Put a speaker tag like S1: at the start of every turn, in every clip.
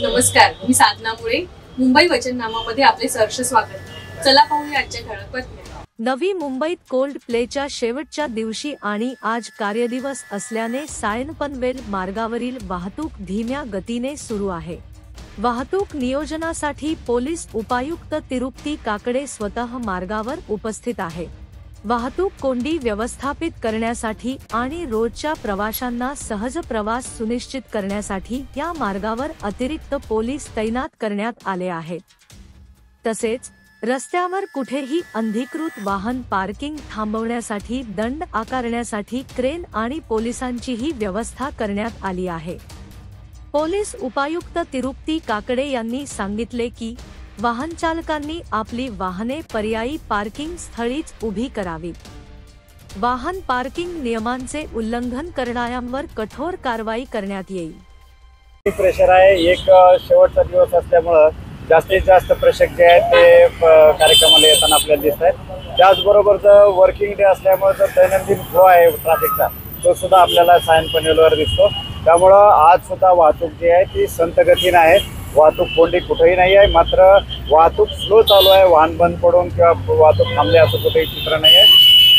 S1: नमस्कार, मी साधना मुळे. मुंबई वचननामामध्ये आपले सहर्ष स्वागत. चला पाहूया आजच्या ठळक बातम्या.
S2: नवी मुंबईत कोल्ड प्लेच्या शेवटच्या दिवशी आणि आज कार्यदिवस असल्याने सायन पनवेल मार्गावरील वाहतूक धीम्या गतीने सुरू आहे. वाहतूक नियोजनासाठी पोलीस उपायुक्त तिरुप्ती काकडे स्वतः मार्गावर उपस्थित आहे. वाहतूक कोंडी व्यवस्थापित करण्यासाठी आणि रोजच्या प्रवाशांना सहज प्रवास सुनिश्चित करण्यासाठी या मार्गावर अतिरिक्त पोलीस तैनात करण्यात आले आहेत. तसेच रस्त्यावर कुठेही अनधिकृत वाहन पार्किंग थांबवण्यासाठी दंड आकारण्यासाठी क्रेन आणि पोलिसांचीही व्यवस्था करण्यात आली आहे. पोलीस उपायुक्त तिरुप्ती काकडे यांनी सांगितले की वाहन चालकांनी आपली वाहने पर्यायी पार्किंग स्थळीच उभी करावीत. वाहन पार्किंग नियमांचे उल्लंघन करणाऱ्यांवर कठोर कारवाई करण्यात येईल.
S3: प्रेशर आहे. एक शेवटचा दिवस असल्यामुळे जास्तीत जास्त प्रेक्षक जे आहेत ते कार्यक्रमाला येताना आपल्याला दिसत आहेत. त्याचबरोबर जर वर्किंग डे असल्यामुळे जर दैनंदिन फ्लो आहे ट्रॅफिकचा तो सुद्धा आपल्याला सायन पनवेलवर दिसतो. त्यामुळं आज सुद्धा वाहतूक जी आहे ती संत गतीने आहे. वाहतूक कोंडी कुठेही नाही आहे. मात्र वाहतूक स्लो चालू आहे. वाहन बंद पडून किंवा वाहतूक थांबले असं कुठेही चित्र नाही आहे.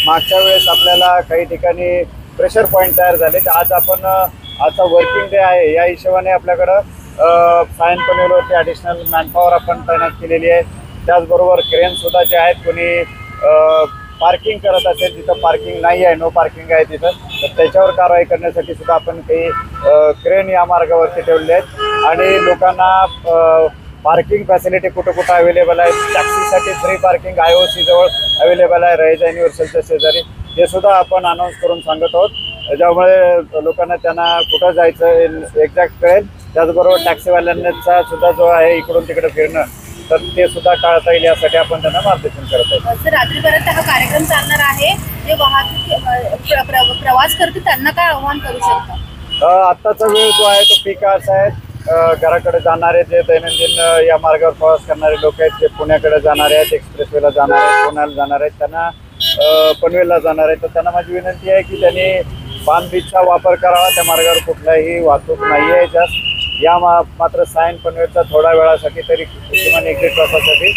S3: मागच्या वेळेस आपल्याला काही ठिकाणी प्रेशर पॉईंट तयार झाले. तर आज आपण आजचा वर्किंग डे आहे या हिशोबाने आपल्याकडं सायन पनवेलवरती ॲडिशनल मॅनपॉवर आपण तैनात केलेली आहे. त्याचबरोबर क्रेनसुद्धा जे आहेत कोणी पार्किंग करत असेल जिथं पार्किंग नाही आहे, नो पार्किंग आहे तिथं, तर त्याच्यावर कारवाई करण्यासाठी सुद्धा आपण काही क्रेन या मार्गावरती ठेवले आहेत. आणि लोकांना पार्किंग फॅसिलिटी कुठं कुठं अवेलेबल आहे. टॅक्सीसाठी फ्री पार्किंग IOC जवळ अवेलेबल आहे रहिजा युनिव्हर्सलच्या शेजारी. ते सुद्धा आपण अनाऊन्स करून सांगत आहोत. त्यामुळे लोकांना त्यांना कुठं जायचं एक्झॅक्ट कळेल. त्याचबरोबर टॅक्सीवाल्यांचा सुद्धा जो आहे इकडून तिकडे फिरणं तर ते सुद्धा टाळता येईल यासाठी आपण त्यांना मार्गदर्शन करत आहोत.
S4: सर, रात्रीपर्यंत हा कार्यक्रम चालणार आहे. जे वाहतूक प्रवास करते त्यांना काय आव्हान करू शकता?
S3: आत्ताचा वेळ जो आहे तो पीक आवर्स आहे. घराकडे जाणारे जे दैनंदिन या मार्गावर प्रवास करणारे लोक आहेत ते पुण्याकडे जाणारे आहेत, एक्सप्रेसवेला जाणार आहेत, पुण्याला जाणार आहेत, त्यांना पनवेलला जाणार आहेत. तर त्यांना माझी विनंती आहे की त्यांनी पाम बीचचा वापर करावा. त्या मार्गावर कुठलाही वाहतूक नाही आहे जास्त. या मात्र सायन पनवेलचा थोड्या वेळासाठी तरी किमान 1-1.5 तासासाठी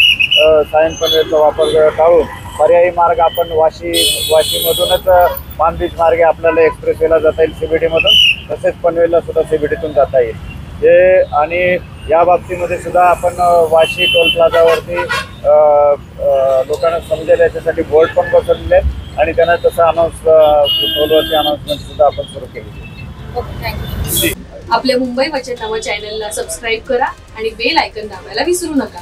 S3: सायन पनवेलचा वापर टाळून पर्यायी मार्ग आपण वाशीमधूनच पाम बीच मार्गे आपल्याला एक्सप्रेसवेला जाता येईल CBD मधून. तसेच पनवेलला सुद्धा CBDतून जाता येईल. हे आणि या बाबतीमध्ये सुद्धा आपण वाशी टोल प्लाझावरती लोकांना समजेल याच्यासाठी बोर्ड पण बसवलेले आहेत आणि त्यांना तसं टोलवरची अनाऊन्समेंट सुद्धा आपण सुरू केलेली आहे.
S1: आपल्या मुंबई वचननामा चॅनलला सबस्क्राईब करा आणि बेल आयकॉन दाबायला विसरू नका.